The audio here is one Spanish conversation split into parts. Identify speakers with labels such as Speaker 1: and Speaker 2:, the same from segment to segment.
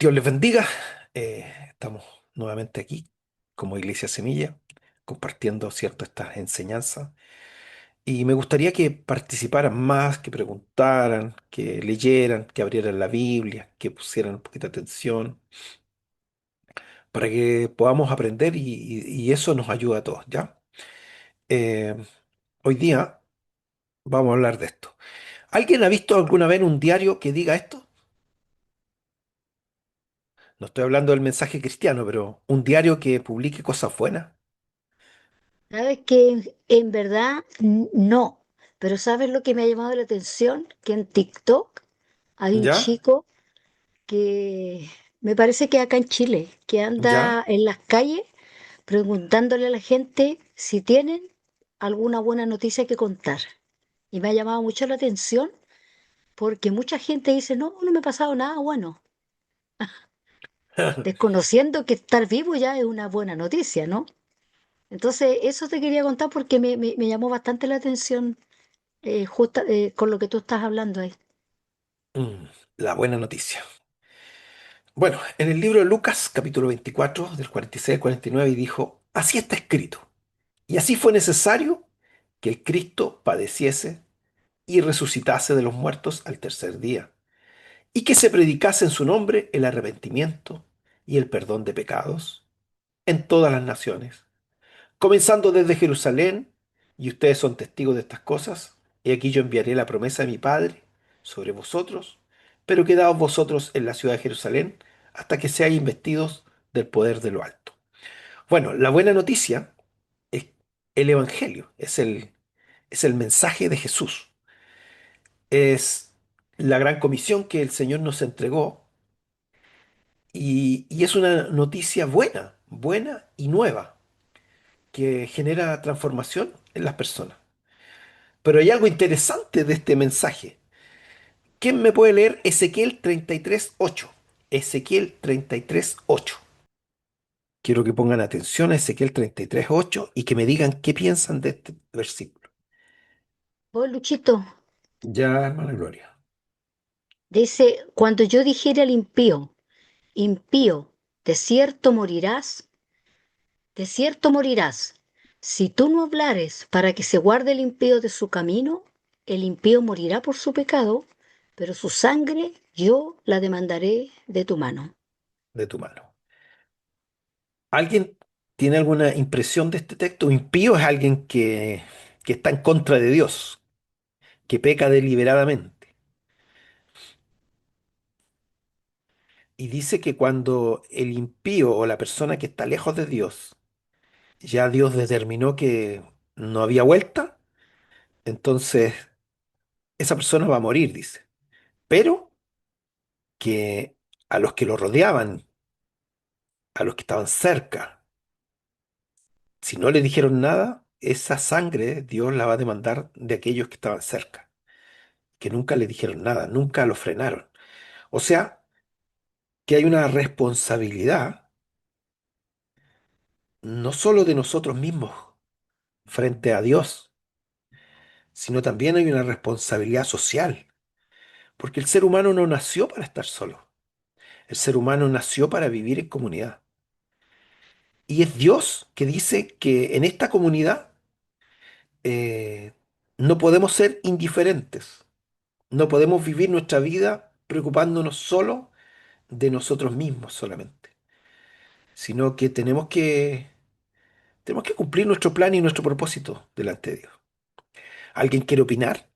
Speaker 1: Dios les bendiga. Estamos nuevamente aquí como Iglesia Semilla, compartiendo ciertas estas enseñanzas. Y me gustaría que participaran más, que preguntaran, que leyeran, que abrieran la Biblia, que pusieran un poquito de atención, para que podamos aprender y eso nos ayuda a todos, ¿ya? Eh, Hoy día vamos a hablar de esto. ¿Alguien ha visto alguna vez un diario que diga esto? No estoy hablando del mensaje cristiano, pero un diario que publique cosas buenas.
Speaker 2: Sabes que en verdad no, pero ¿sabes lo que me ha llamado la atención? Que en TikTok hay un
Speaker 1: ¿Ya?
Speaker 2: chico que me parece que acá en Chile, que anda
Speaker 1: ¿Ya?
Speaker 2: en las calles preguntándole a la gente si tienen alguna buena noticia que contar. Y me ha llamado mucho la atención porque mucha gente dice, no, no me ha pasado nada bueno, desconociendo que estar vivo ya es una buena noticia, ¿no? Entonces, eso te quería contar porque me llamó bastante la atención con lo que tú estás hablando ahí.
Speaker 1: Mm, la buena noticia. Bueno, en el libro de Lucas, capítulo 24, del 46 al 49, y dijo, así está escrito, y así fue necesario que el Cristo padeciese y resucitase de los muertos al tercer día, y que se predicase en su nombre el arrepentimiento y el perdón de pecados en todas las naciones, comenzando desde Jerusalén, y ustedes son testigos de estas cosas, y aquí yo enviaré la promesa de mi Padre sobre vosotros, pero quedaos vosotros en la ciudad de Jerusalén hasta que seáis investidos del poder de lo alto. Bueno, la buena noticia es el Evangelio, es el mensaje de Jesús, es la gran comisión que el Señor nos entregó y es una noticia buena, buena y nueva, que genera transformación en las personas. Pero hay algo interesante de este mensaje. ¿Quién me puede leer Ezequiel 33:8? Ezequiel 33:8. Quiero que pongan atención a Ezequiel 33:8 y que me digan qué piensan de este versículo.
Speaker 2: Vos, Luchito,
Speaker 1: Ya, hermana Gloria.
Speaker 2: dice, cuando yo dijere al impío, impío, de cierto morirás. Si tú no hablares para que se guarde el impío de su camino, el impío morirá por su pecado, pero su sangre yo la demandaré de tu mano.
Speaker 1: De tu mano. ¿Alguien tiene alguna impresión de este texto? Impío es alguien que está en contra de Dios, que peca deliberadamente. Y dice que cuando el impío o la persona que está lejos de Dios, ya Dios determinó que no había vuelta, entonces esa persona va a morir, dice. Pero que a los que lo rodeaban, a los que estaban cerca, si no le dijeron nada, esa sangre Dios la va a demandar de aquellos que estaban cerca, que nunca le dijeron nada, nunca lo frenaron. O sea, que hay una responsabilidad no solo de nosotros mismos frente a Dios, sino también hay una responsabilidad social, porque el ser humano no nació para estar solo, el ser humano nació para vivir en comunidad. Y es Dios que dice que en esta comunidad eh, no podemos ser indiferentes, no podemos vivir nuestra vida preocupándonos solo de nosotros mismos solamente, sino que tenemos que cumplir nuestro plan y nuestro propósito delante de Dios. ¿Alguien quiere opinar?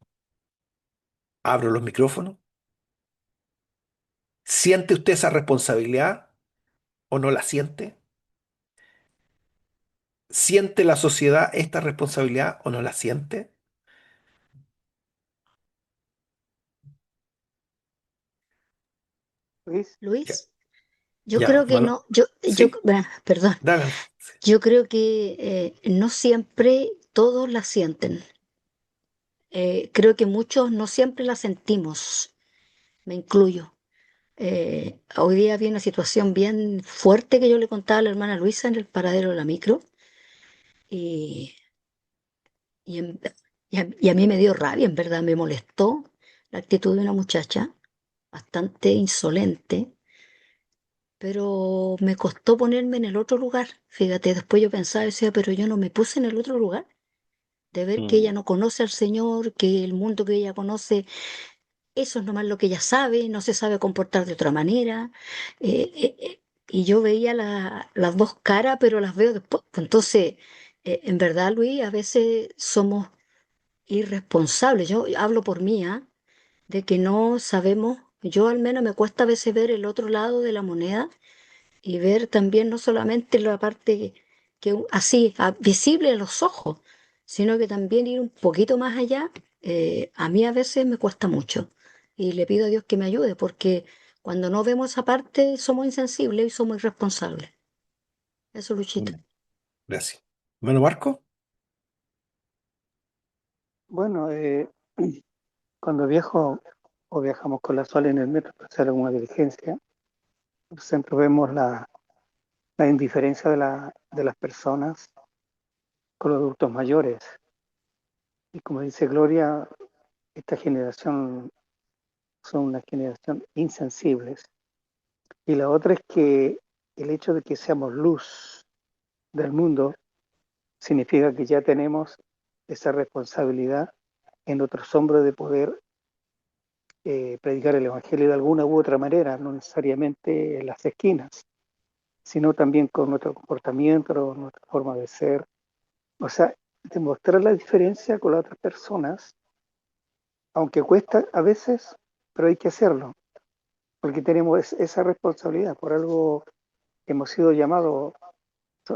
Speaker 1: Abro los micrófonos. ¿Siente usted esa responsabilidad o no la siente? ¿Siente la sociedad esta responsabilidad o no la siente?
Speaker 2: Luis,
Speaker 1: Ya,
Speaker 2: Luis, yo
Speaker 1: ya,
Speaker 2: creo que
Speaker 1: hermano.
Speaker 2: no,
Speaker 1: ¿Sí?
Speaker 2: perdón,
Speaker 1: Dale. Sí.
Speaker 2: yo creo que no siempre todos la sienten. Creo que muchos no siempre la sentimos, me incluyo. Hoy día había una situación bien fuerte que yo le contaba a la hermana Luisa en el paradero de la micro y, y, en- y a mí me dio rabia, en verdad, me molestó la actitud de una muchacha bastante insolente pero me costó ponerme en el otro lugar. Fíjate, después yo pensaba y decía, pero yo no me puse en el otro lugar, de ver que ella
Speaker 1: Mm,
Speaker 2: no conoce al Señor, que el mundo que ella conoce, eso es nomás lo que ella sabe, no se sabe comportar de otra manera. Y yo veía las dos caras, pero las veo después. Entonces, en verdad, Luis, a veces somos irresponsables. Yo hablo por mí, ¿ah? De que no sabemos, yo al menos me cuesta a veces ver el otro lado de la moneda y ver también no solamente la parte así, visible a los ojos, sino que también ir un poquito más allá. A mí a veces me cuesta mucho y le pido a Dios que me ayude porque cuando no vemos esa parte somos insensibles y somos irresponsables. Eso, Luchito.
Speaker 1: mm, gracias. Hermano Marco.
Speaker 3: Bueno, cuando viajo o viajamos con la Sol en el metro para hacer alguna diligencia, siempre vemos la indiferencia de las personas con los adultos mayores. Y como dice Gloria, esta generación son una generación insensibles. Y la otra es que el hecho de que seamos luz del mundo significa que ya tenemos esa responsabilidad en nuestros hombros de poder predicar el Evangelio de alguna u otra manera, no necesariamente en las esquinas, sino también con nuestro comportamiento, nuestra forma de ser. O sea, demostrar la diferencia con las otras personas, aunque cuesta a veces, pero hay que hacerlo, porque tenemos esa responsabilidad. Por algo hemos sido llamados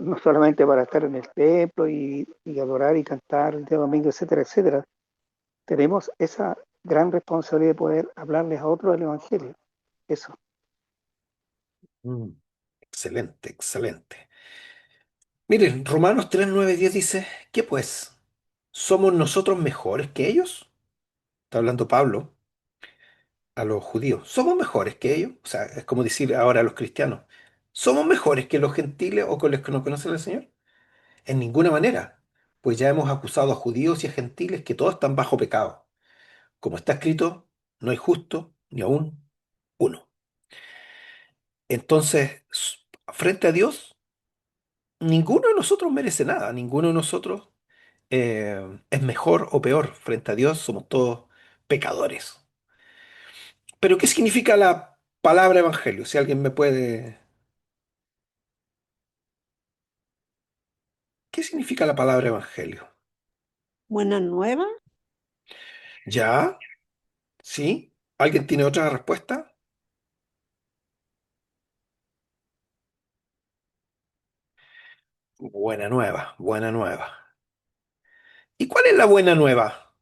Speaker 3: no solamente para estar en el templo y adorar y cantar el día domingo, etcétera, etcétera. Tenemos esa gran responsabilidad de poder hablarles a otros del Evangelio. Eso.
Speaker 1: Mm, excelente, excelente. Miren, Romanos 3 9 10 dice, ¿qué pues? ¿Somos nosotros mejores que ellos? Está hablando Pablo a los judíos. ¿Somos mejores que ellos? O sea, es como decir ahora a los cristianos. ¿Somos mejores que los gentiles o con los que no conocen al Señor? En ninguna manera, pues ya hemos acusado a judíos y a gentiles que todos están bajo pecado. Como está escrito, no hay justo ni aún uno. Entonces, frente a Dios, ninguno de nosotros merece nada, ninguno de nosotros es mejor o peor. Frente a Dios somos todos pecadores. Pero, ¿qué significa la palabra evangelio? Si alguien me puede... ¿Qué significa la palabra evangelio?
Speaker 4: Buena nueva.
Speaker 1: ¿Ya? ¿Sí? ¿Alguien tiene otra respuesta? Buena nueva, buena nueva. ¿Y cuál es la buena nueva?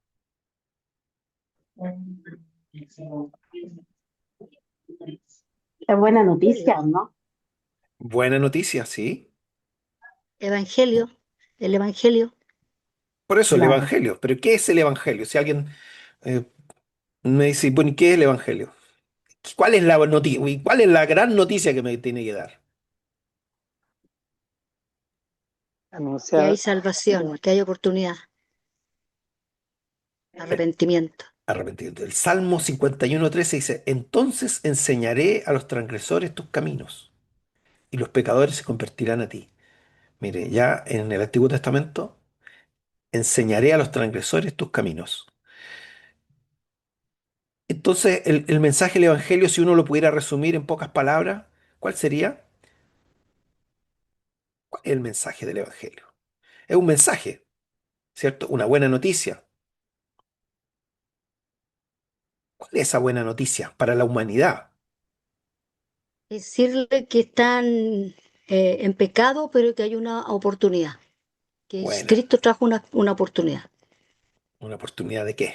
Speaker 4: Es buena
Speaker 2: Evangelio.
Speaker 4: noticia, ¿no?
Speaker 1: Buena noticia, sí.
Speaker 2: Evangelio, el Evangelio.
Speaker 1: Por eso el
Speaker 4: Claro.
Speaker 1: evangelio. Pero ¿qué es el evangelio? Si alguien eh, me dice, bueno, ¿y qué es el evangelio? ¿Cuál es la noticia? ¿Cuál es la gran noticia que me tiene que dar?
Speaker 2: Que hay
Speaker 3: Anunciar,
Speaker 2: salvación, que hay oportunidad,
Speaker 1: El
Speaker 2: arrepentimiento.
Speaker 1: arrepentimiento. El Salmo 51:13 dice, entonces enseñaré a los transgresores tus caminos y los pecadores se convertirán a ti. Mire, ya en el Antiguo Testamento, enseñaré a los transgresores tus caminos. Entonces, el mensaje del Evangelio, si uno lo pudiera resumir en pocas palabras, ¿cuál sería? ¿Cuál es el mensaje del Evangelio? Es un mensaje, ¿cierto? Una buena noticia. ¿Cuál es esa buena noticia para la humanidad?
Speaker 2: Decirle que están en pecado, pero que hay una oportunidad, que
Speaker 1: Buena.
Speaker 2: Cristo trajo una oportunidad
Speaker 1: ¿Una oportunidad de qué?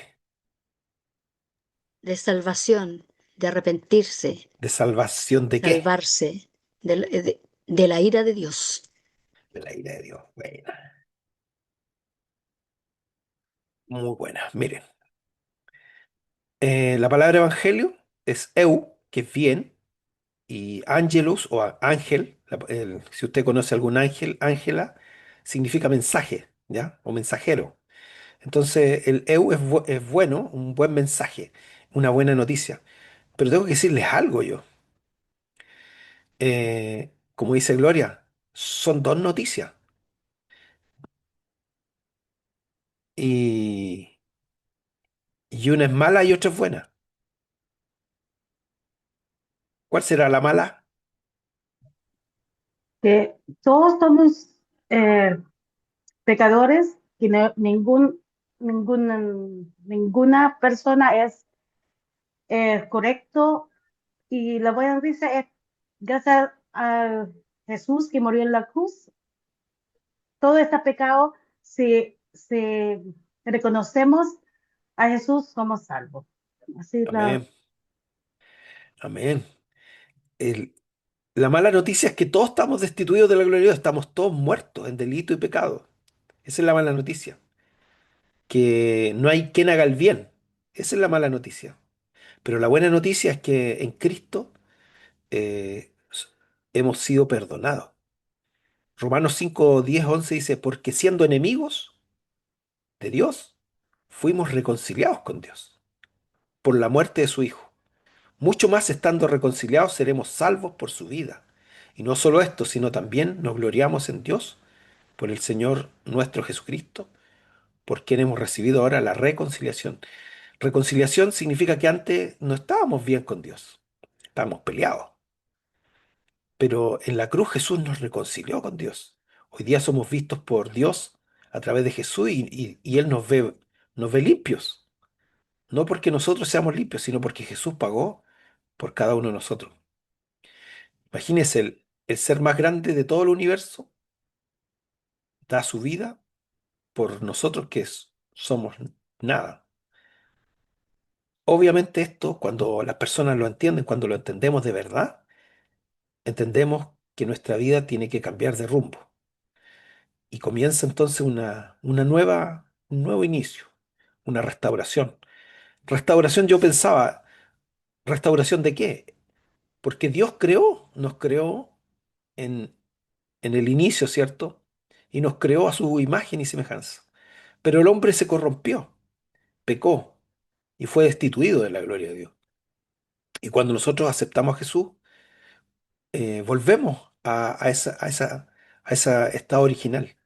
Speaker 2: de salvación, de arrepentirse,
Speaker 1: ¿De salvación de qué?
Speaker 2: salvarse de la ira de Dios.
Speaker 1: De la ira de Dios. Buena. Muy buena. Miren, la palabra evangelio es eu, que es bien, y angelus o ángel, si usted conoce algún ángel, ángela, significa mensaje, ¿ya? O mensajero. Entonces, el eu es bueno, un buen mensaje, una buena noticia. Pero tengo que decirles algo yo. Como dice Gloria, son dos noticias. Y, y una es mala y otra es buena. ¿Cuál será la mala?
Speaker 4: Que todos somos eh, pecadores, que ninguna persona es correcto, y la buena noticia es, gracias a Jesús que murió en la cruz, todo está pecado. Si reconocemos a Jesús, somos salvos. Así la,
Speaker 1: Amén, amén. El- la mala noticia es que todos estamos destituidos de la gloria de Dios, estamos todos muertos en delito y pecado. Esa es la mala noticia. Que no hay quien haga el bien. Esa es la mala noticia. Pero la buena noticia es que en Cristo hemos sido perdonados. Romanos 5 10 11 dice, porque siendo enemigos de Dios, fuimos reconciliados con Dios por la muerte de su Hijo. Mucho más estando reconciliados seremos salvos por su vida. Y no solo esto, sino también nos gloriamos en Dios por el Señor nuestro Jesucristo, por quien hemos recibido ahora la reconciliación. Reconciliación significa que antes no estábamos bien con Dios, estábamos peleados. Pero en la cruz Jesús nos reconcilió con Dios. Hoy día somos vistos por Dios a través de Jesús y Él nos ve limpios. No porque nosotros seamos limpios, sino porque Jesús pagó por cada uno de nosotros. Imagínese el ser más grande de todo el universo da su vida por nosotros somos nada. Obviamente esto, cuando las personas lo entienden, cuando lo entendemos de verdad, entendemos que nuestra vida tiene que cambiar de rumbo. Y comienza entonces un nuevo inicio, una restauración. Restauración, yo pensaba, ¿restauración de qué? Porque Dios nos creó en, en el inicio, ¿cierto? Y nos creó a su imagen y semejanza. Pero el hombre se corrompió, pecó y fue destituido de la gloria de Dios. Y cuando nosotros aceptamos a Jesús, volvemos a ese estado original,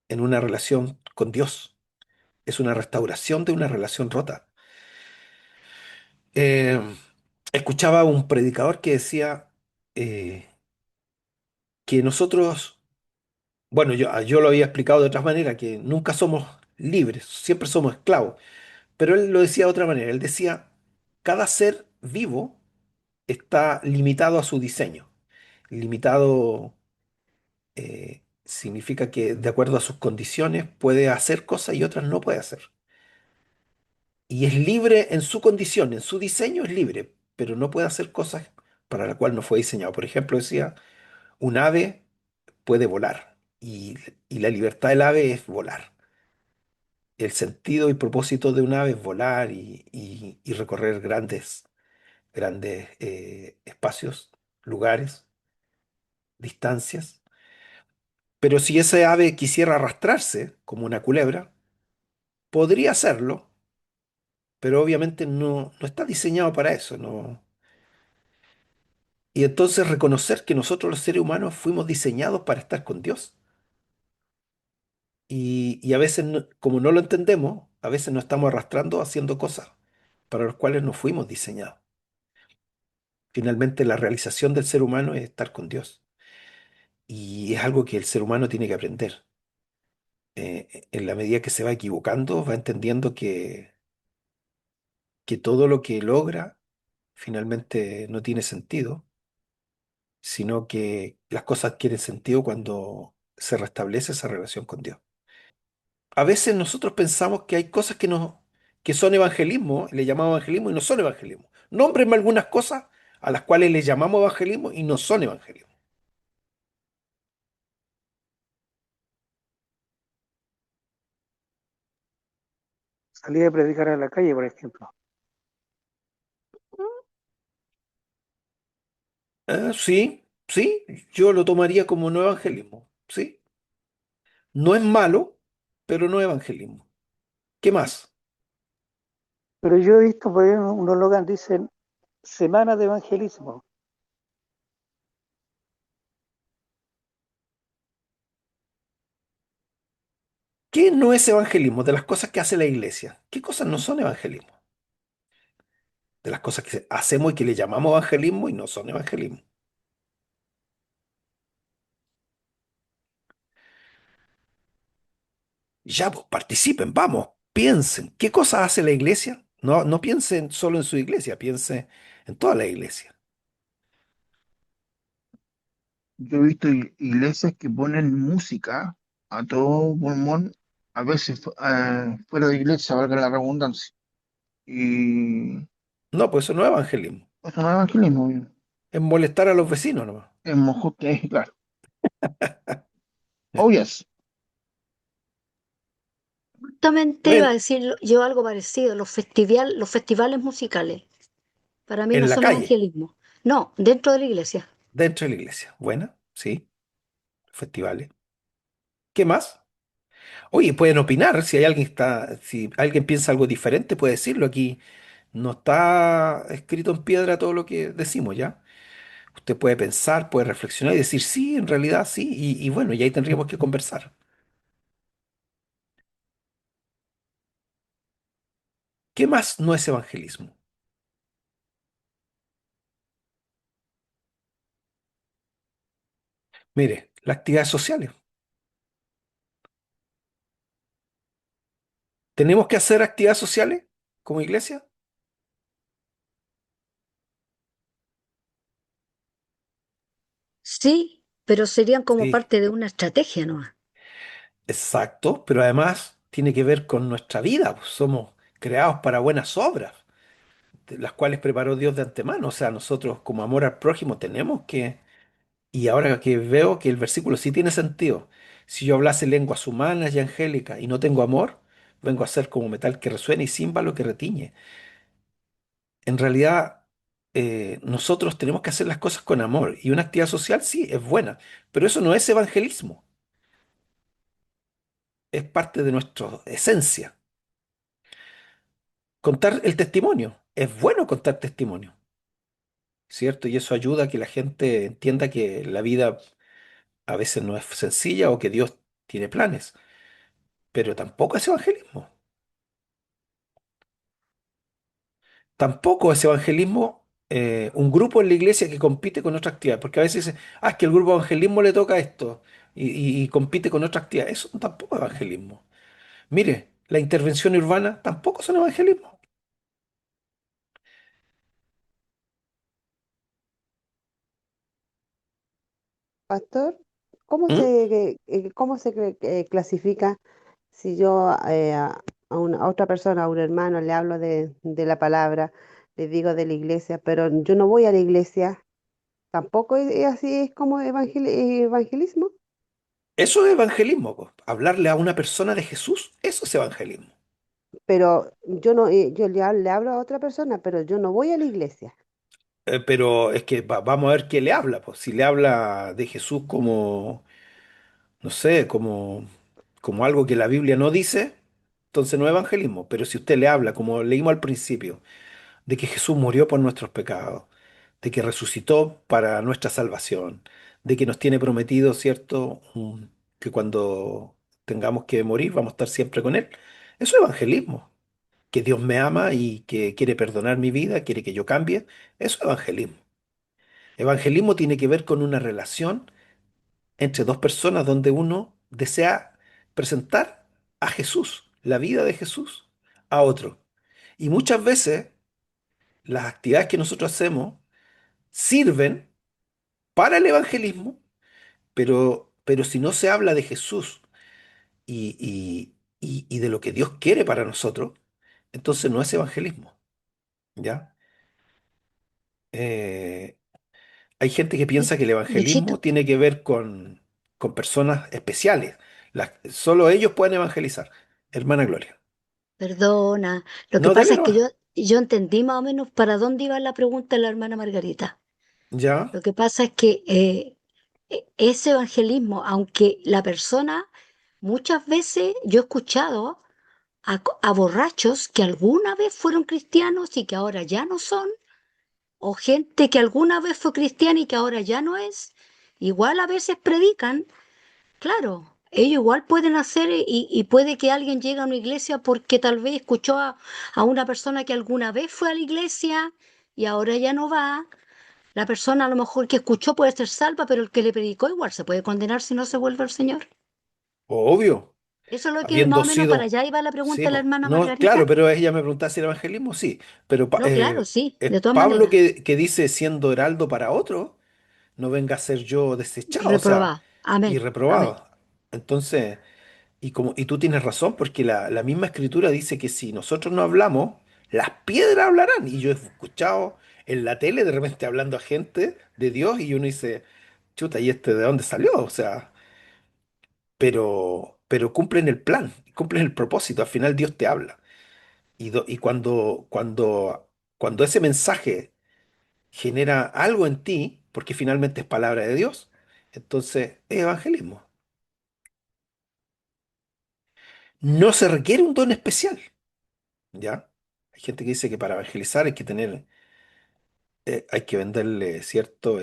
Speaker 1: en una relación con Dios. Es una restauración de una relación rota. Eh, Escuchaba un predicador que decía eh, que nosotros, bueno, yo lo había explicado de otra manera, que nunca somos libres, siempre somos esclavos, pero él lo decía de otra manera. Él decía, cada ser vivo está limitado a su diseño. Limitado significa que de acuerdo a sus condiciones puede hacer cosas y otras no puede hacer. Y es libre en su condición, en su diseño es libre, pero no puede hacer cosas para las cuales no fue diseñado. Por ejemplo, decía, un ave puede volar y la libertad del ave es volar. El sentido y propósito de un ave es volar y recorrer grandes espacios, lugares, distancias. Pero si ese ave quisiera arrastrarse como una culebra, podría hacerlo, pero obviamente no está diseñado para eso. No. Y entonces reconocer que nosotros los seres humanos fuimos diseñados para estar con Dios. Y a veces, como no lo entendemos, a veces nos estamos arrastrando haciendo cosas para las cuales no fuimos diseñados. Finalmente, la realización del ser humano es estar con Dios. Y es algo que el ser humano tiene que aprender. En la medida que se va equivocando, va entendiendo que todo lo que logra finalmente no tiene sentido, sino que las cosas adquieren sentido cuando se restablece esa relación con Dios. A veces nosotros pensamos que hay cosas que son evangelismo, le llamamos evangelismo y no son evangelismo. Nómbrenme algunas cosas a las cuales le llamamos evangelismo y no son evangelismo.
Speaker 3: Salí a predicar a la calle, por ejemplo.
Speaker 1: Sí, sí, yo lo tomaría como no evangelismo, sí. No es malo, pero no evangelismo. ¿Qué más?
Speaker 3: Pero yo he visto por ahí unos logans dicen semana de evangelismo.
Speaker 1: ¿Qué no es evangelismo? De las cosas que hace la iglesia. ¿Qué cosas no son evangelismo? De las cosas que hacemos y que le llamamos evangelismo y no son evangelismo. Ya, pues participen, vamos, piensen. ¿Qué cosas hace la iglesia? No, no piensen solo en su iglesia, piensen en toda la iglesia.
Speaker 5: Yo he visto iglesias que ponen música a todo pulmón, a veces fuera de iglesia, valga la redundancia. Y
Speaker 1: No, pues eso no es evangelismo.
Speaker 5: eso no es evangelismo,
Speaker 1: Es molestar a los vecinos nomás.
Speaker 5: es mejor que, claro. Oh, yes.
Speaker 2: Justamente iba
Speaker 1: Bueno,
Speaker 2: a decir yo algo parecido, los festivales musicales. Para mí no
Speaker 1: en la
Speaker 2: son
Speaker 1: calle,
Speaker 2: evangelismo. No, dentro de la iglesia.
Speaker 1: dentro de la iglesia. Buena, sí, festivales. ¿Qué más? Oye, pueden opinar, si hay alguien está, si alguien piensa algo diferente, puede decirlo aquí. No está escrito en piedra todo lo que decimos, ¿ya? Usted puede pensar, puede reflexionar y decir sí, en realidad sí, y bueno, y ahí tendríamos que conversar. ¿Qué más no es evangelismo? Mire, las actividades sociales. ¿Tenemos que hacer actividades sociales como iglesia?
Speaker 2: Sí, pero serían como
Speaker 1: Sí,
Speaker 2: parte de una estrategia, ¿no?
Speaker 1: exacto, pero además tiene que ver con nuestra vida, pues. Somos creados para buenas obras, las cuales preparó Dios de antemano. O sea, nosotros como amor al prójimo tenemos que. Y ahora que veo que el versículo sí tiene sentido, si yo hablase lenguas humanas y angélicas y no tengo amor, vengo a ser como metal que resuena y címbalo que retiñe. En realidad, nosotros tenemos que hacer las cosas con amor y una actividad social sí es buena, pero eso no es evangelismo, es parte de nuestra esencia. Contar el testimonio, es bueno contar testimonio, ¿cierto? Y eso ayuda a que la gente entienda que la vida a veces no es sencilla o que Dios tiene planes, pero tampoco es evangelismo. Tampoco es evangelismo un grupo en la iglesia que compite con otra actividad, porque a veces dicen, ah, es que el grupo de evangelismo le toca esto y compite con otra actividad. Eso tampoco es evangelismo. Mire, la intervención urbana tampoco es un evangelismo.
Speaker 6: Pastor,
Speaker 1: ¿Mm?
Speaker 6: cómo se clasifica si yo a otra persona, a un hermano, le hablo de la palabra, le digo de la iglesia, pero yo no voy a la iglesia? Tampoco es así, es como evangelismo,
Speaker 1: Eso es evangelismo, po. Hablarle a una persona de Jesús, eso es evangelismo.
Speaker 6: pero yo no, yo le hablo a otra persona, pero yo no voy a la iglesia.
Speaker 1: Pero es que vamos a ver qué le habla, pues. Si le habla de Jesús como, no sé, como algo que la Biblia no dice, entonces no es evangelismo. Pero si usted le habla, como leímos al principio, de que Jesús murió por nuestros pecados, de que resucitó para nuestra salvación, de que nos tiene prometido, ¿cierto? Que cuando tengamos que morir vamos a estar siempre con Él. Eso es evangelismo. Que Dios me ama y que quiere perdonar mi vida, quiere que yo cambie. Eso es evangelismo. Evangelismo tiene que ver con una relación entre dos personas donde uno desea presentar a Jesús, la vida de Jesús, a otro. Y muchas veces las actividades que nosotros hacemos sirven para el evangelismo, pero si no se habla de Jesús y de lo que Dios quiere para nosotros, entonces no es evangelismo, ¿ya? Eh, Hay gente que piensa que el
Speaker 2: Luchito,
Speaker 1: evangelismo tiene que ver con personas especiales. Solo ellos pueden evangelizar. Hermana Gloria.
Speaker 2: perdona. Lo que
Speaker 1: No, dele
Speaker 2: pasa es que
Speaker 1: nomás.
Speaker 2: yo entendí más o menos para dónde iba la pregunta de la hermana Margarita.
Speaker 1: ¿Ya?
Speaker 2: Lo que pasa es que ese evangelismo, aunque la persona, muchas veces yo he escuchado a borrachos que alguna vez fueron cristianos y que ahora ya no son, o gente que alguna vez fue cristiana y que ahora ya no es, igual a veces predican, claro, ellos igual pueden hacer y puede que alguien llegue a una iglesia porque tal vez escuchó a una persona que alguna vez fue a la iglesia y ahora ya no va. La persona a lo mejor que escuchó puede ser salva, pero el que le predicó igual se puede condenar si no se vuelve al Señor.
Speaker 1: Obvio,
Speaker 2: Eso es lo que más
Speaker 1: habiendo
Speaker 2: o menos para
Speaker 1: sido,
Speaker 2: allá iba la
Speaker 1: sí,
Speaker 2: pregunta de la
Speaker 1: po.
Speaker 2: hermana
Speaker 1: No, claro,
Speaker 2: Margarita.
Speaker 1: pero ella me preguntaba si era evangelismo, sí, pero
Speaker 2: No, claro, sí,
Speaker 1: es
Speaker 2: de todas
Speaker 1: Pablo
Speaker 2: maneras.
Speaker 1: que dice siendo heraldo para otro, no venga a ser yo desechado, o sea,
Speaker 2: Reprobada.
Speaker 1: y
Speaker 2: Amén. Amén.
Speaker 1: reprobado. Entonces, y tú tienes razón, porque la misma escritura dice que si nosotros no hablamos, las piedras hablarán. Y yo he escuchado en la tele de repente hablando a gente de Dios y uno dice, chuta, ¿y este de dónde salió? O sea, pero cumplen el plan, cumplen el propósito, al final Dios te habla. Y cuando ese mensaje genera algo en ti, porque finalmente es palabra de Dios, entonces es evangelismo. No se requiere un don especial, ¿ya? Hay gente que dice que para evangelizar hay que venderle cierto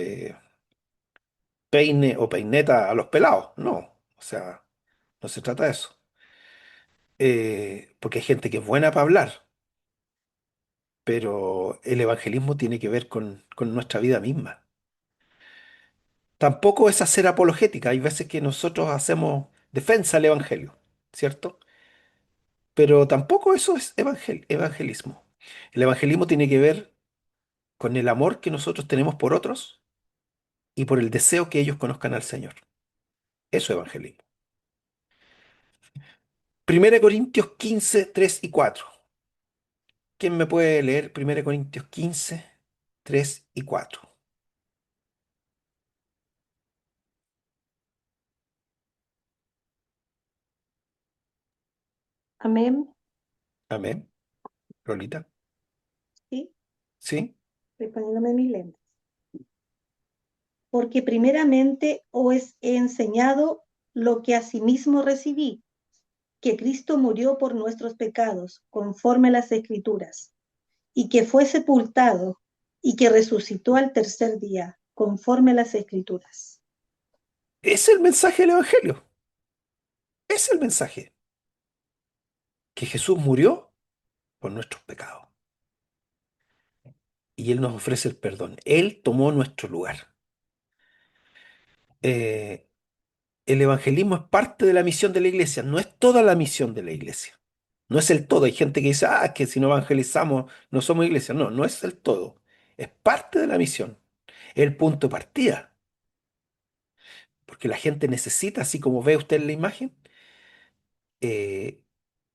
Speaker 1: peine o peineta a los pelados. No, o sea, no se trata de eso. Porque hay gente que es buena para hablar, pero el evangelismo tiene que ver con nuestra vida misma. Tampoco es hacer apologética. Hay veces que nosotros hacemos defensa del evangelio, ¿cierto? Pero tampoco eso es evangelismo. El evangelismo tiene que ver con el amor que nosotros tenemos por otros y por el deseo que ellos conozcan al Señor. Eso es evangelismo. 1 Corintios 15, 3 y 4. ¿Quién me puede leer 1 Corintios 15, 3 y 4?
Speaker 7: Amén.
Speaker 1: Amén. Lolita.
Speaker 7: Sí,
Speaker 1: ¿Sí?
Speaker 7: estoy poniéndome mis lentes. Porque primeramente os he enseñado lo que asimismo recibí, que Cristo murió por nuestros pecados, conforme a las Escrituras, y que fue sepultado, y que resucitó al tercer día, conforme a las Escrituras.
Speaker 1: Es el mensaje del evangelio. Es el mensaje. Que Jesús murió por nuestros pecados. Y Él nos ofrece el perdón. Él tomó nuestro lugar. Eh, el evangelismo es parte de la misión de la iglesia, no es toda la misión de la iglesia. No es el todo. Hay gente que dice, ah, que si no evangelizamos no somos iglesia. No, no es el todo. Es parte de la misión. Es el punto de partida. Porque la gente necesita, así como ve usted en la imagen, eh,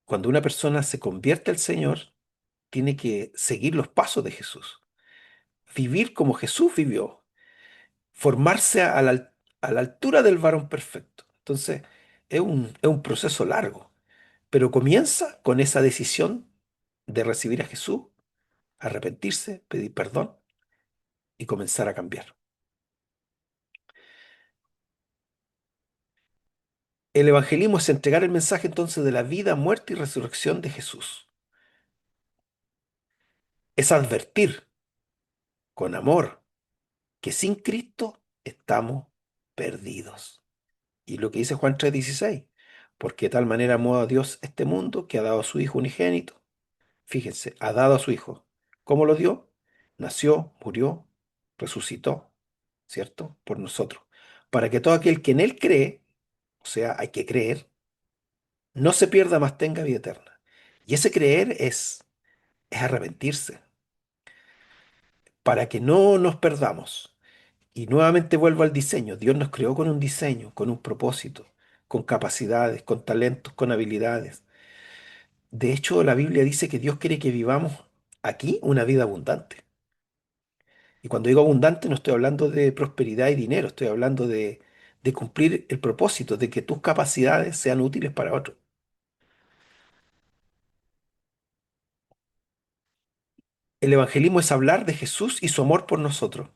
Speaker 1: cuando una persona se convierte al Señor, tiene que seguir los pasos de Jesús. Vivir como Jesús vivió. Formarse a la altura del varón perfecto. Entonces, es un proceso largo. Pero comienza con esa decisión de recibir a Jesús, arrepentirse, pedir perdón y comenzar a cambiar. El evangelismo es entregar el mensaje entonces de la vida, muerte y resurrección de Jesús. Es advertir con amor que sin Cristo estamos perdidos. Y lo que dice Juan 3:16, porque de tal manera amó a Dios este mundo que ha dado a su Hijo unigénito. Fíjense, ha dado a su Hijo. ¿Cómo lo dio? Nació, murió, resucitó, ¿cierto? Por nosotros. Para que todo aquel que en Él cree, o sea, hay que creer, no se pierda, mas tenga vida eterna. Y ese creer es arrepentirse, para que no nos perdamos. Y nuevamente vuelvo al diseño. Dios nos creó con un diseño, con un propósito, con capacidades, con talentos, con habilidades. De hecho, la Biblia dice que Dios quiere que vivamos aquí una vida abundante. Y cuando digo abundante no estoy hablando de prosperidad y dinero, estoy hablando de cumplir el propósito, de que tus capacidades sean útiles para otros. El evangelismo es hablar de Jesús y su amor por nosotros.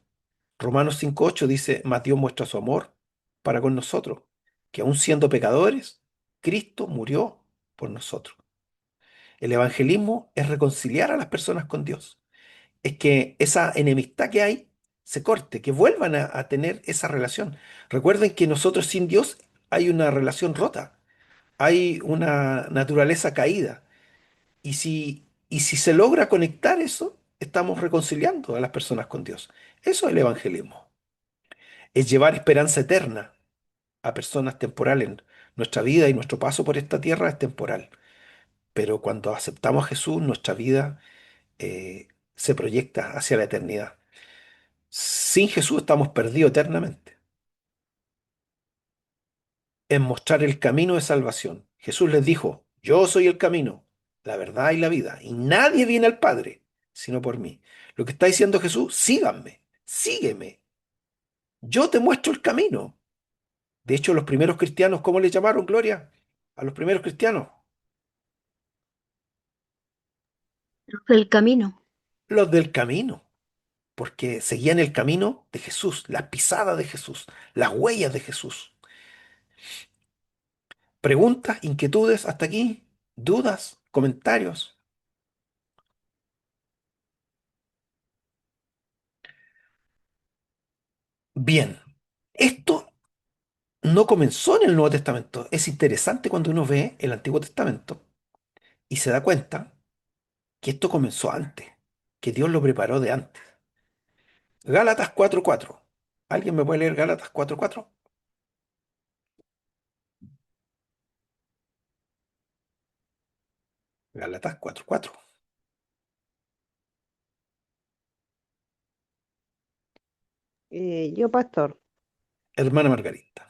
Speaker 1: Romanos 5:8 dice, mas Dios muestra su amor para con nosotros, que aun siendo pecadores, Cristo murió por nosotros. El evangelismo es reconciliar a las personas con Dios. Es que esa enemistad que hay se corte, que vuelvan a tener esa relación. Recuerden que nosotros sin Dios hay una relación rota, hay una naturaleza caída. Y si se logra conectar eso, estamos reconciliando a las personas con Dios. Eso es el evangelismo. Es llevar esperanza eterna a personas temporales. Nuestra vida y nuestro paso por esta tierra es temporal. Pero cuando aceptamos a Jesús, nuestra vida se proyecta hacia la eternidad. Sin Jesús estamos perdidos eternamente. Es mostrar el camino de salvación. Jesús les dijo, yo soy el camino, la verdad y la vida, y nadie viene al Padre sino por mí. Lo que está diciendo Jesús, síganme, sígueme, yo te muestro el camino. De hecho, los primeros cristianos, ¿cómo les llamaron, Gloria? A los primeros cristianos,
Speaker 2: El camino.
Speaker 1: los del camino, porque seguían el camino de Jesús, las pisadas de Jesús, las huellas de Jesús. ¿Preguntas, inquietudes hasta aquí? ¿Dudas? ¿Comentarios? Bien, esto no comenzó en el Nuevo Testamento. Es interesante cuando uno ve el Antiguo Testamento y se da cuenta que esto comenzó antes, que Dios lo preparó de antes. Gálatas 4:4. ¿Alguien me puede leer Gálatas 4:4? Gálatas 4:4.
Speaker 6: Yo, pastor,
Speaker 1: Hermana Margarita.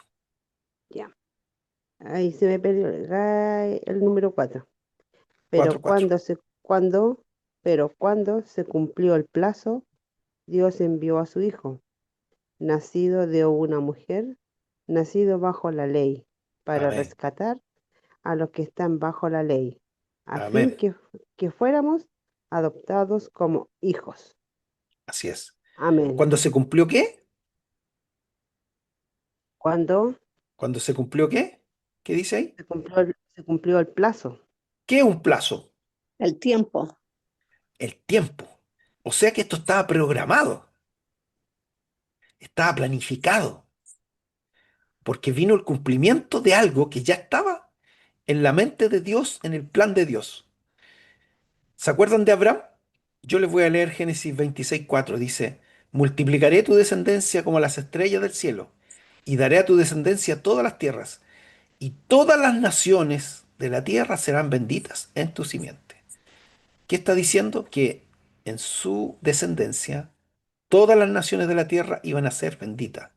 Speaker 6: ya. Ahí se me perdió el número 4. Pero
Speaker 1: 4:4.
Speaker 6: cuando se cumplió el plazo, Dios envió a su Hijo, nacido de una mujer, nacido bajo la ley, para
Speaker 1: Amén.
Speaker 6: rescatar a los que están bajo la ley, a fin
Speaker 1: Amén.
Speaker 6: que fuéramos adoptados como hijos.
Speaker 1: Así es.
Speaker 6: Amén.
Speaker 1: ¿Cuándo se cumplió qué?
Speaker 6: Cuando
Speaker 1: ¿Cuándo se cumplió qué? ¿Qué dice ahí?
Speaker 6: se cumplió el plazo.
Speaker 1: ¿Qué es un plazo?
Speaker 7: El tiempo.
Speaker 1: El tiempo. O sea que esto estaba programado, estaba planificado, porque vino el cumplimiento de algo que ya estaba en la mente de Dios, en el plan de Dios. ¿Se acuerdan de Abraham? Yo les voy a leer Génesis 26:4. Dice, multiplicaré tu descendencia como las estrellas del cielo, y daré a tu descendencia todas las tierras, y todas las naciones de la tierra serán benditas en tu simiente. ¿Qué está diciendo? Que en su descendencia todas las naciones de la tierra iban a ser benditas.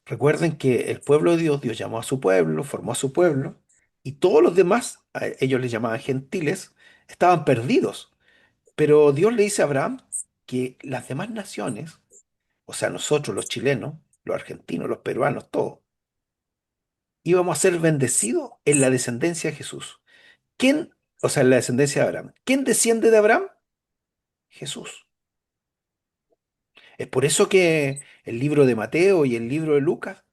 Speaker 1: Recuerden que el pueblo de Dios, Dios llamó a su pueblo, formó a su pueblo, y todos los demás, a ellos les llamaban gentiles, estaban perdidos. Pero Dios le dice a Abraham que las demás naciones, o sea, nosotros, los chilenos, los argentinos, los peruanos, todos, íbamos a ser bendecidos en la descendencia de Jesús. ¿Quién, o sea, en la descendencia de Abraham? ¿Quién desciende de Abraham? Jesús. Es por eso que el libro de Mateo y el libro de Lucas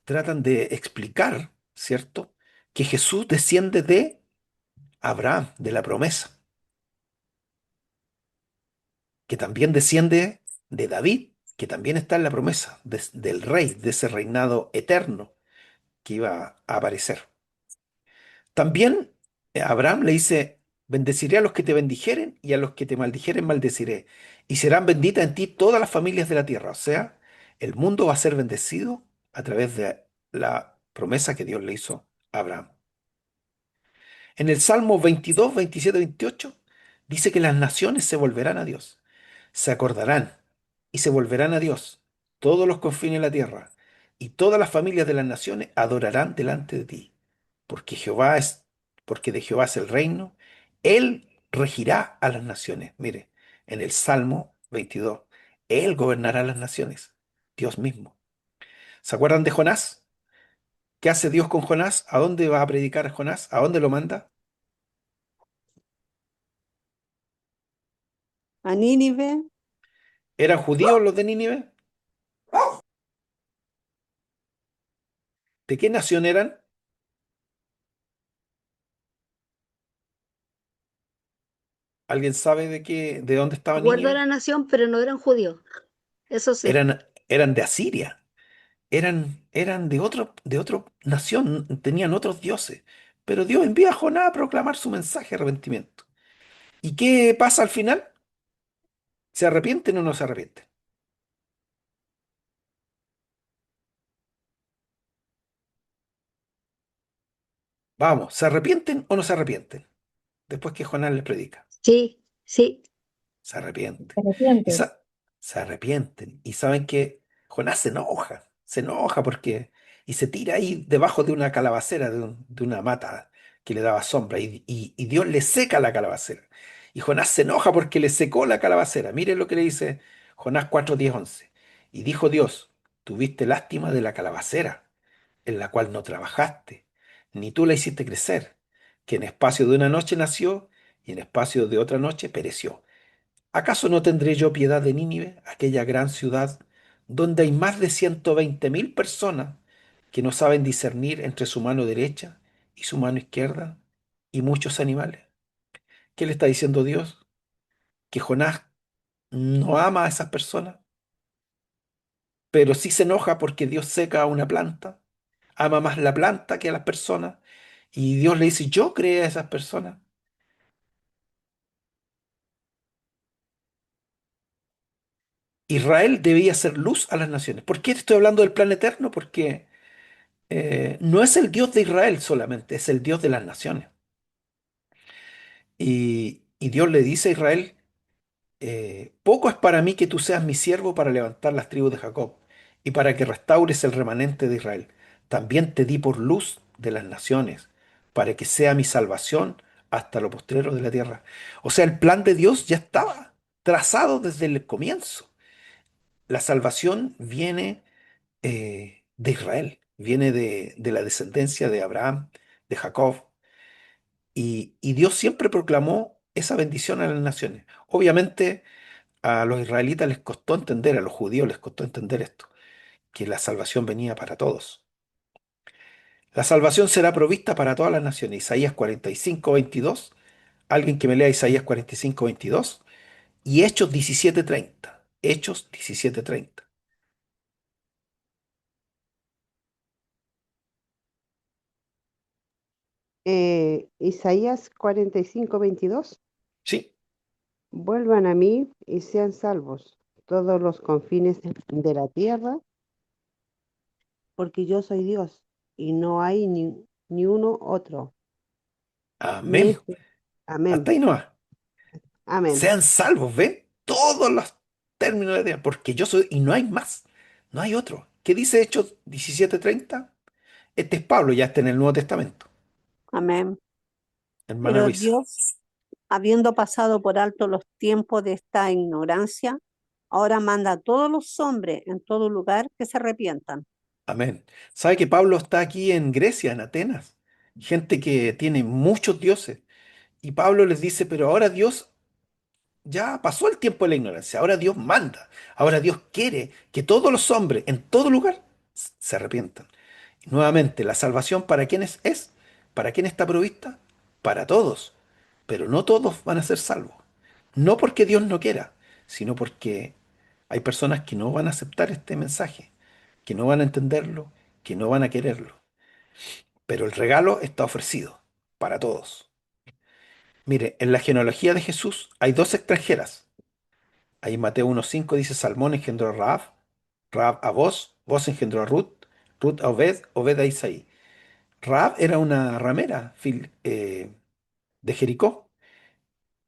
Speaker 1: tratan de explicar, ¿cierto? Que Jesús desciende de Abraham, de la promesa, que también desciende de David, que también está en la promesa del rey, de ese reinado eterno que iba a aparecer. También Abraham le dice, bendeciré a los que te bendijeren y a los que te maldijeren maldeciré. Y serán benditas en ti todas las familias de la tierra. O sea, el mundo va a ser bendecido a través de la promesa que Dios le hizo a Abraham. En el Salmo 22, 27, 28 dice que las naciones se volverán a Dios, se acordarán y se volverán a Dios, todos los confines de la tierra, y todas las familias de las naciones adorarán delante de ti, porque Jehová es, porque de Jehová es el reino, Él regirá a las naciones. Mire, en el Salmo 22, Él gobernará las naciones, Dios mismo. ¿Se acuerdan de Jonás? ¿Qué hace Dios con Jonás? ¿A dónde va a predicar Jonás? ¿A dónde lo manda?
Speaker 6: A Nínive,
Speaker 1: ¿Eran judíos los de Nínive? ¿De qué nación eran? ¿Alguien sabe de dónde estaba
Speaker 2: Recuerdo
Speaker 1: Nínive?
Speaker 2: la nación, pero no eran judíos. Eso sí.
Speaker 1: Eran de Asiria. eran de otra nación, tenían otros dioses. Pero Dios envía a Jonás a proclamar su mensaje de arrepentimiento. ¿Y qué pasa al final? ¿Se arrepienten o no se arrepienten? Vamos, ¿se arrepienten o no se arrepienten? Después que Jonás les predica.
Speaker 2: Sí, sí,
Speaker 1: Se arrepienten.
Speaker 4: ¿Te
Speaker 1: Y
Speaker 4: arrepientes?
Speaker 1: se arrepienten. Y saben que Jonás se enoja porque, y se tira ahí debajo de una calabacera, de una mata que le daba sombra, y Dios le seca la calabacera. Y Jonás se enoja porque le secó la calabacera. Miren lo que le dice Jonás 4:10-11. Y dijo Dios, tuviste lástima de la calabacera, en la cual no trabajaste, ni tú la hiciste crecer, que en espacio de una noche nació y en espacio de otra noche pereció. ¿Acaso no tendré yo piedad de Nínive, aquella gran ciudad, donde hay más de 120.000 personas que no saben discernir entre su mano derecha y su mano izquierda, y muchos animales? ¿Qué le está diciendo Dios? Que Jonás no ama a esas personas, pero sí se enoja porque Dios seca a una planta, ama más la planta que a las personas, y Dios le dice, yo creé a esas personas. Israel debía ser luz a las naciones. ¿Por qué te estoy hablando del plan eterno? Porque no es el Dios de Israel solamente, es el Dios de las naciones. Y Dios le dice a Israel, poco es para mí que tú seas mi siervo para levantar las tribus de Jacob y para que restaures el remanente de Israel. También te di por luz de las naciones, para que sea mi salvación hasta lo postrero de la tierra. O sea, el plan de Dios ya estaba trazado desde el comienzo. La salvación viene de Israel, viene de la descendencia de Abraham, de Jacob, y Dios siempre proclamó esa bendición a las naciones. Obviamente a los israelitas les costó entender, a los judíos les costó entender esto, que la salvación venía para todos. La salvación será provista para todas las naciones. Isaías 45:22. Alguien que me lea Isaías 45:22. Y Hechos 17:30. Hechos 17:30.
Speaker 6: Isaías 45:22.
Speaker 1: Sí,
Speaker 6: Vuelvan a mí y sean salvos todos los confines de la tierra, porque yo soy Dios y no hay ni uno otro. Mi,
Speaker 1: amén. Hasta
Speaker 6: amén,
Speaker 1: ahí nomás.
Speaker 6: amén.
Speaker 1: Sean salvos, ¿ven? Todos los términos de Dios, porque yo soy, y no hay más, no hay otro. ¿Qué dice Hechos 17:30? Este es Pablo, ya está en el Nuevo Testamento,
Speaker 8: Amén.
Speaker 1: hermana
Speaker 8: Pero
Speaker 1: Luisa.
Speaker 8: Dios, habiendo pasado por alto los tiempos de esta ignorancia, ahora manda a todos los hombres en todo lugar que se arrepientan.
Speaker 1: Amén. ¿Sabe que Pablo está aquí en Grecia, en Atenas? Gente que tiene muchos dioses. Y Pablo les dice, pero ahora Dios ya pasó el tiempo de la ignorancia, ahora Dios manda, ahora Dios quiere que todos los hombres en todo lugar se arrepientan. Y nuevamente, la salvación para quiénes es, para quién está provista, para todos, pero no todos van a ser salvos. No porque Dios no quiera, sino porque hay personas que no van a aceptar este mensaje, que no van a entenderlo, que no van a quererlo. Pero el regalo está ofrecido para todos. Mire, en la genealogía de Jesús hay dos extranjeras. Ahí Mateo 1:5 dice, Salmón engendró a Raab, Raab a Boz, Boz engendró a Ruth, Ruth a Obed, Obed a Isaí. Raab era una ramera de Jericó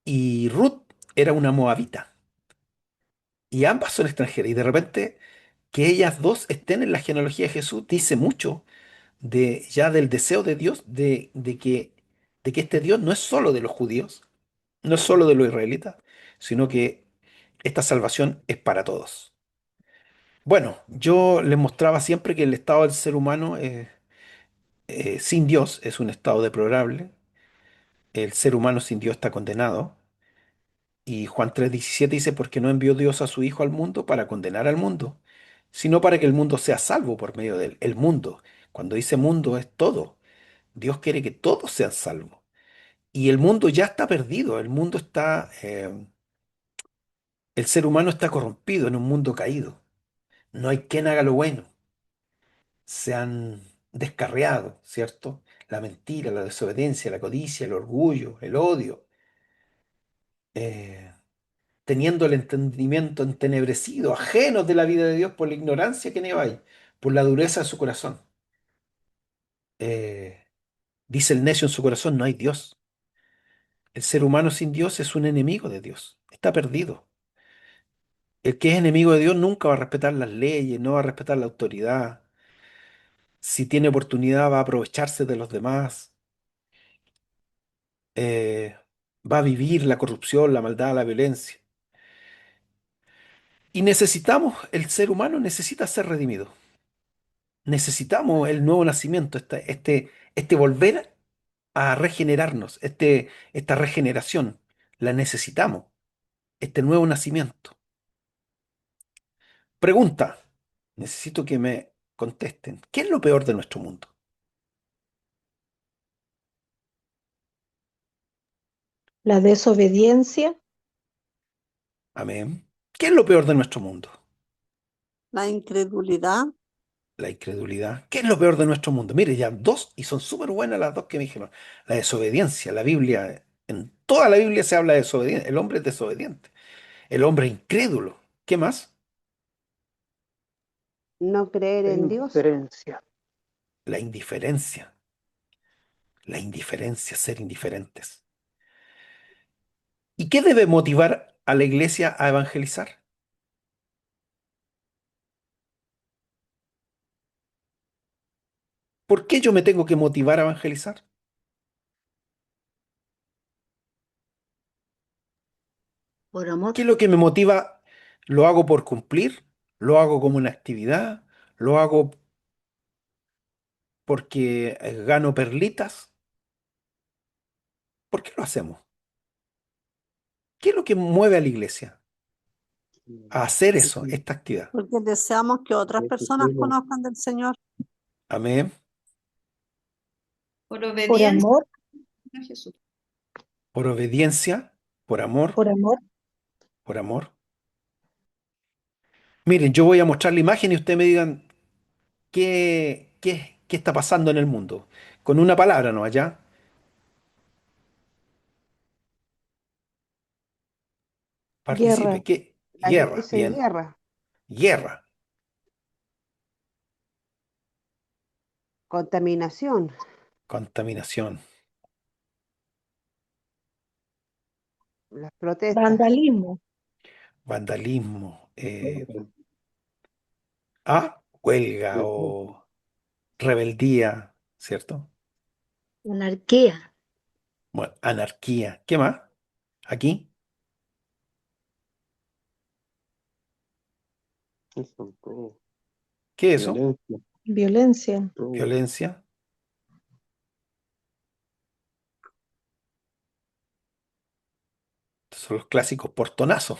Speaker 1: y Ruth era una moabita. Y ambas son extranjeras. Y de repente que ellas dos estén en la genealogía de Jesús dice mucho ya del deseo de Dios de que este Dios no es solo de los judíos, no es solo de los israelitas, sino que esta salvación es para todos. Bueno, yo les mostraba siempre que el estado del ser humano sin Dios es un estado deplorable. El ser humano sin Dios está condenado. Y Juan 3:17 dice, porque no envió Dios a su Hijo al mundo para condenar al mundo, sino para que el mundo sea salvo por medio de él. El mundo, cuando dice mundo, es todo. Dios quiere que todos sean salvos. Y el mundo ya está perdido. El ser humano está corrompido en un mundo caído. No hay quien haga lo bueno. se han descarriado, ¿cierto? La mentira, la desobediencia, la codicia, el orgullo, el odio, eh, teniendo el entendimiento entenebrecido, ajenos de la vida de Dios por la ignorancia que en ellos hay, por la dureza de su corazón. Eh, Dice el necio en su corazón, no hay Dios. El ser humano sin Dios es un enemigo de Dios, está perdido. El que es enemigo de Dios nunca va a respetar las leyes, no va a respetar la autoridad. Si tiene oportunidad va a aprovecharse de los demás, eh, va a vivir la corrupción, la maldad, la violencia. Y necesitamos, el ser humano necesita ser redimido. Necesitamos el nuevo nacimiento, este volver a regenerarnos, esta regeneración. La necesitamos, este nuevo nacimiento. Pregunta, necesito que me contesten. ¿Qué es lo peor de nuestro mundo?
Speaker 7: La desobediencia,
Speaker 1: Amén. ¿Qué es lo peor de nuestro mundo?
Speaker 8: La incredulidad,
Speaker 1: La incredulidad. ¿Qué es lo peor de nuestro mundo? Mire, ya dos, y son súper buenas las dos que me dijeron. La desobediencia, la Biblia, en toda la Biblia se habla de desobediencia. El hombre es desobediente. El hombre es incrédulo. ¿Qué más?
Speaker 6: no creer
Speaker 3: la
Speaker 6: en Dios.
Speaker 3: indiferencia.
Speaker 1: La indiferencia. La indiferencia, ser indiferentes. ¿Y qué debe motivar a la iglesia a evangelizar? ¿Por qué yo me tengo que motivar a evangelizar?
Speaker 2: por amor.
Speaker 1: ¿Qué es lo que me motiva? ¿Lo hago por cumplir? ¿Lo hago como una actividad? ¿Lo hago porque gano perlitas? ¿Por qué lo hacemos? ¿Qué es lo que mueve a la iglesia a hacer eso, esta actividad?
Speaker 8: porque deseamos que otras personas conozcan del Señor.
Speaker 1: Amén.
Speaker 9: Por
Speaker 7: por
Speaker 9: obediencia
Speaker 7: amor,
Speaker 9: a Jesús.
Speaker 1: Por obediencia, por amor,
Speaker 7: por amor.
Speaker 1: por amor. Miren, yo voy a mostrar la imagen y ustedes me digan qué está pasando en el mundo. Con una palabra, ¿no? Allá. Participe.
Speaker 7: Guerra,
Speaker 1: ¿Qué?
Speaker 6: La
Speaker 1: Guerra.
Speaker 6: iglesia en
Speaker 1: Bien.
Speaker 6: guerra,
Speaker 1: Guerra.
Speaker 6: contaminación,
Speaker 1: Contaminación.
Speaker 6: las protestas,
Speaker 7: vandalismo,
Speaker 1: Vandalismo. Huelga o rebeldía, ¿cierto?
Speaker 2: Anarquía,
Speaker 1: Bueno, anarquía. ¿Qué más? Aquí. ¿Qué es eso?
Speaker 7: violencia,
Speaker 1: Violencia. Estos son los clásicos portonazos.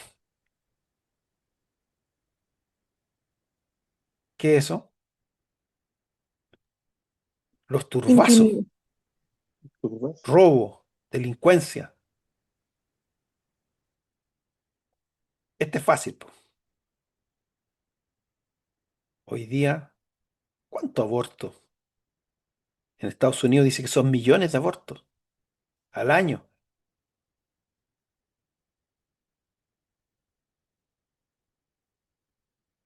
Speaker 1: ¿Qué es eso? Los turbazos.
Speaker 7: intimidación,
Speaker 1: Robo. Delincuencia. Este es fácil, po. Hoy día, ¿cuánto aborto? En Estados Unidos dice que son millones de abortos al año.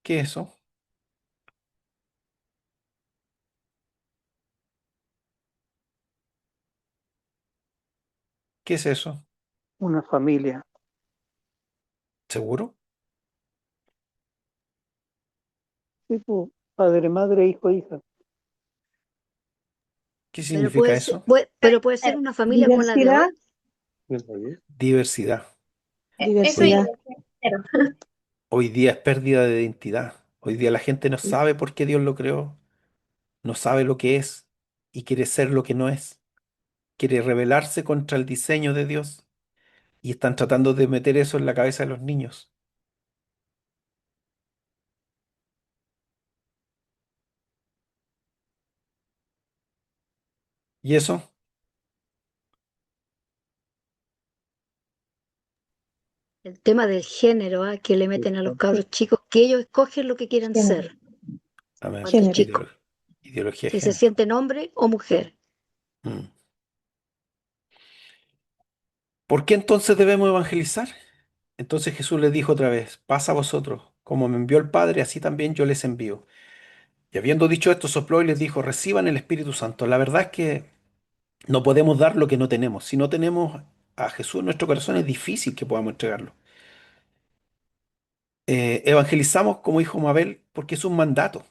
Speaker 1: ¿Qué es eso? ¿Qué es eso?
Speaker 3: Una familia,
Speaker 1: ¿Seguro?
Speaker 3: tipo padre, madre, hijo, hija.
Speaker 1: ¿Qué
Speaker 2: pero
Speaker 1: significa eso?
Speaker 2: pero puede ser una familia como la de
Speaker 7: diversidad,
Speaker 2: hoy.
Speaker 1: Diversidad.
Speaker 9: Eso ya
Speaker 7: diversidad,
Speaker 9: quiero.
Speaker 1: Hoy día es pérdida de identidad. Hoy día la gente no sabe por qué Dios lo creó, no sabe lo que es y quiere ser lo que no es. Quiere rebelarse contra el diseño de Dios y están tratando de meter eso en la cabeza de los niños. ¿Y eso?
Speaker 2: El tema del género, que le meten a los cabros chicos, que ellos escogen lo que quieran
Speaker 7: género,
Speaker 2: ser
Speaker 1: Amén.
Speaker 2: cuando
Speaker 7: género,
Speaker 2: chicos.
Speaker 1: Ideología de
Speaker 2: si se
Speaker 1: género.
Speaker 2: sienten hombre o mujer.
Speaker 1: Mm. ¿Por qué entonces debemos evangelizar? Entonces Jesús les dijo otra vez, pasa a vosotros, como me envió el Padre, así también yo les envío. Y habiendo dicho esto, sopló y les dijo, reciban el Espíritu Santo. La verdad es que no podemos dar lo que no tenemos. Si no tenemos a Jesús en nuestro corazón, es difícil que podamos entregarlo. Evangelizamos como hijo Mabel porque es un mandato.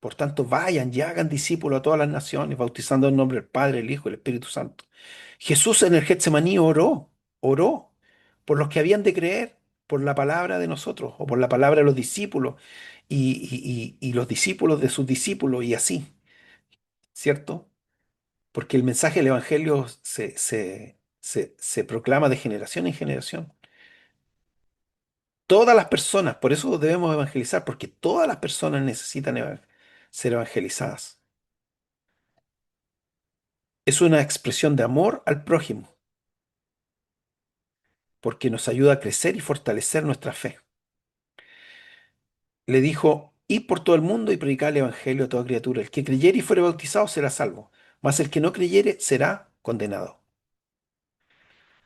Speaker 1: Por tanto, vayan y hagan discípulos a todas las naciones, bautizando en nombre del Padre, el Hijo y el Espíritu Santo. Jesús en el Getsemaní oró por los que habían de creer, por la palabra de nosotros, o por la palabra de los discípulos, y los discípulos de sus discípulos, y así, ¿cierto? Porque el mensaje del Evangelio se proclama de generación en generación. Todas las personas, por eso debemos evangelizar, porque todas las personas necesitan ser evangelizadas. Es una expresión de amor al prójimo, porque nos ayuda a crecer y fortalecer nuestra fe. Le dijo, id por todo el mundo y predicad el evangelio a toda criatura. El que creyere y fuere bautizado será salvo, mas el que no creyere será condenado.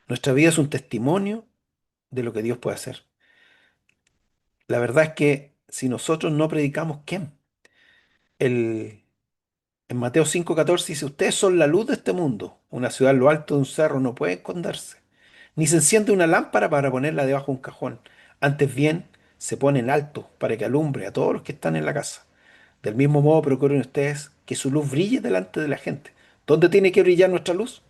Speaker 1: Nuestra vida es un testimonio de lo que Dios puede hacer. La verdad es que si nosotros no predicamos, ¿quién? El, en Mateo 5:14 dice, ustedes son la luz de este mundo. Una ciudad en lo alto de un cerro no puede esconderse. Ni se enciende una lámpara para ponerla debajo de un cajón. Antes bien, se pone en alto para que alumbre a todos los que están en la casa. Del mismo modo, procuren ustedes que su luz brille delante de la gente. ¿Dónde tiene que brillar nuestra luz?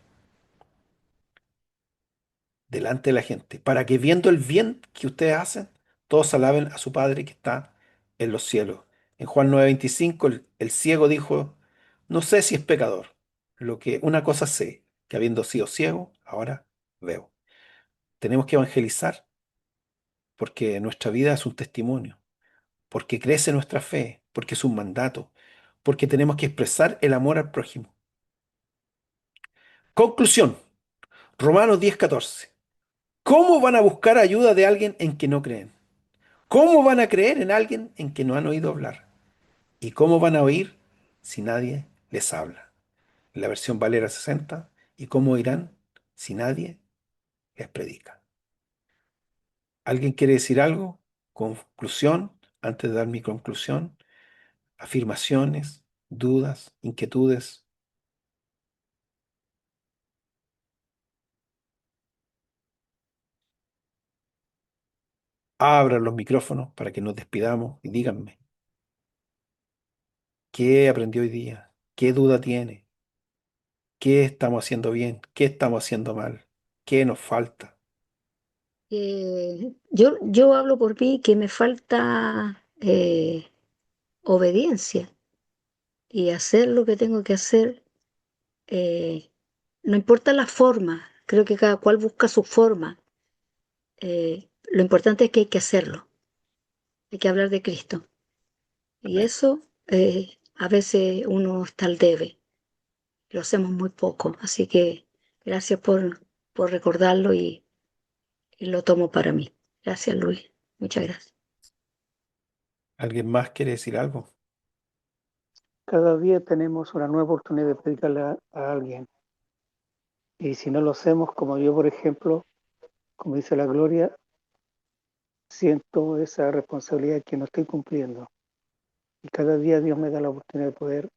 Speaker 1: Delante de la gente, para que viendo el bien que ustedes hacen, todos alaben a su Padre que está en los cielos. En Juan 9:25, el ciego dijo, no sé si es pecador. Lo que una cosa sé, que habiendo sido ciego, ahora veo. Tenemos que evangelizar porque nuestra vida es un testimonio, porque crece nuestra fe, porque es un mandato, porque tenemos que expresar el amor al prójimo. Conclusión, Romanos 10:14. ¿Cómo van a buscar ayuda de alguien en que no creen? ¿Cómo van a creer en alguien en que no han oído hablar? ¿Y cómo van a oír si nadie les habla? La versión Valera 60. ¿Y cómo oirán si nadie les predica? ¿Alguien quiere decir algo? Conclusión, antes de dar mi conclusión, afirmaciones, dudas, inquietudes. Abran los micrófonos para que nos despidamos y díganme, ¿qué aprendió hoy día? ¿Qué duda tiene? ¿Qué estamos haciendo bien? ¿Qué estamos haciendo mal? ¿Qué nos falta?
Speaker 2: Yo hablo por mí que me falta obediencia y hacer lo que tengo que hacer. eh, no importa la forma, creo que cada cual busca su forma. Lo importante es que hay que hacerlo, hay que hablar de Cristo. Y
Speaker 1: Amén.
Speaker 2: eso a veces uno está al debe, lo hacemos muy poco. Así que gracias por recordarlo y lo tomo para mí. Gracias, Luis. Muchas gracias.
Speaker 1: ¿Alguien más quiere decir algo?
Speaker 3: Cada día tenemos una nueva oportunidad de predicarle a alguien. Y si no lo hacemos, como yo, por ejemplo, como dice la Gloria, siento esa responsabilidad que no estoy cumpliendo. Y cada día Dios me da la oportunidad de poder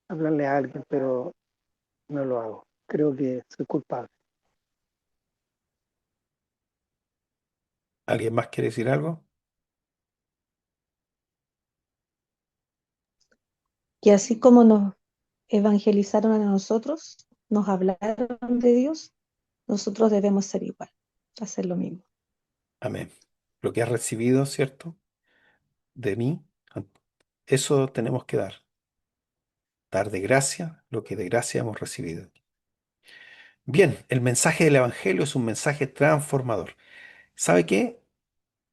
Speaker 3: hablarle a alguien, pero no lo hago. Creo que soy culpable.
Speaker 1: ¿Alguien más quiere decir algo?
Speaker 7: Que así como nos evangelizaron a nosotros, nos hablaron de Dios, nosotros debemos ser igual, hacer lo mismo.
Speaker 1: Amén. Lo que has recibido, ¿cierto? De mí, eso tenemos que dar. Dar de gracia lo que de gracia hemos recibido. Bien, el mensaje del Evangelio es un mensaje transformador. ¿Sabe qué?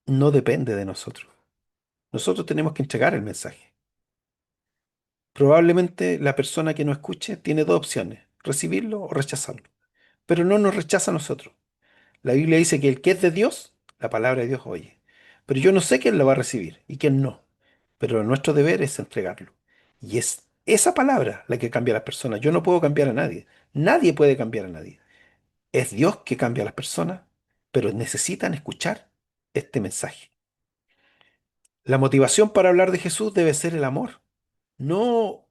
Speaker 1: No depende de nosotros. Nosotros tenemos que entregar el mensaje. Probablemente la persona que no escuche tiene dos opciones, recibirlo o rechazarlo. Pero no nos rechaza a nosotros. La Biblia dice que el que es de Dios, la palabra de Dios oye. Pero yo no sé quién lo va a recibir y quién no. Pero nuestro deber es entregarlo. Y es Esa palabra la que cambia a las personas. Yo no puedo cambiar a nadie. Nadie puede cambiar a nadie. Es Dios que cambia a las personas, pero necesitan escuchar este mensaje. La motivación para hablar de Jesús debe ser el amor. No,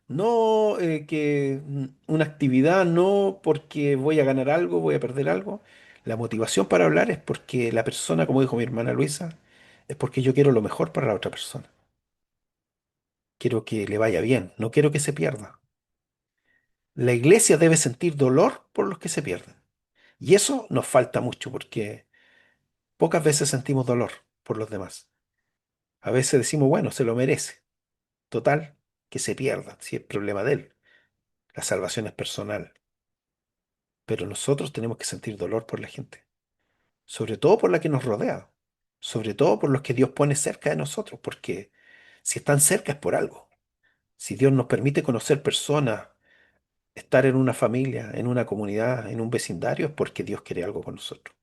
Speaker 1: no que una actividad, no porque voy a ganar algo, voy a perder algo. La motivación para hablar es porque la persona, como dijo mi hermana Luisa, es porque yo quiero lo mejor para la otra persona. Quiero que le vaya bien, no quiero que se pierda. La iglesia debe sentir dolor por los que se pierden. Y eso nos falta mucho porque pocas veces sentimos dolor por los demás. A veces decimos, bueno, se lo merece. Total, que se pierda, si es problema de él. La salvación es personal. Pero nosotros tenemos que sentir dolor por la gente, sobre todo por la que nos rodea, sobre todo por los que Dios pone cerca de nosotros, porque si están cerca es por algo. Si Dios nos permite conocer personas, estar en una familia, en una comunidad, en un vecindario, es porque Dios quiere algo con nosotros.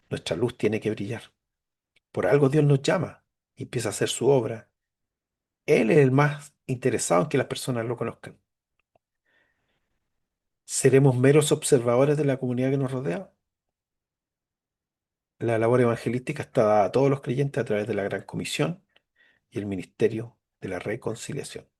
Speaker 1: Nuestra luz tiene que brillar. Por algo Dios nos llama y empieza a hacer su obra. Él es el más interesado en que las personas lo conozcan. ¿Seremos meros observadores de la comunidad que nos rodea? La labor evangelística está dada a todos los creyentes a través de la Gran Comisión y el ministerio de la reconciliación.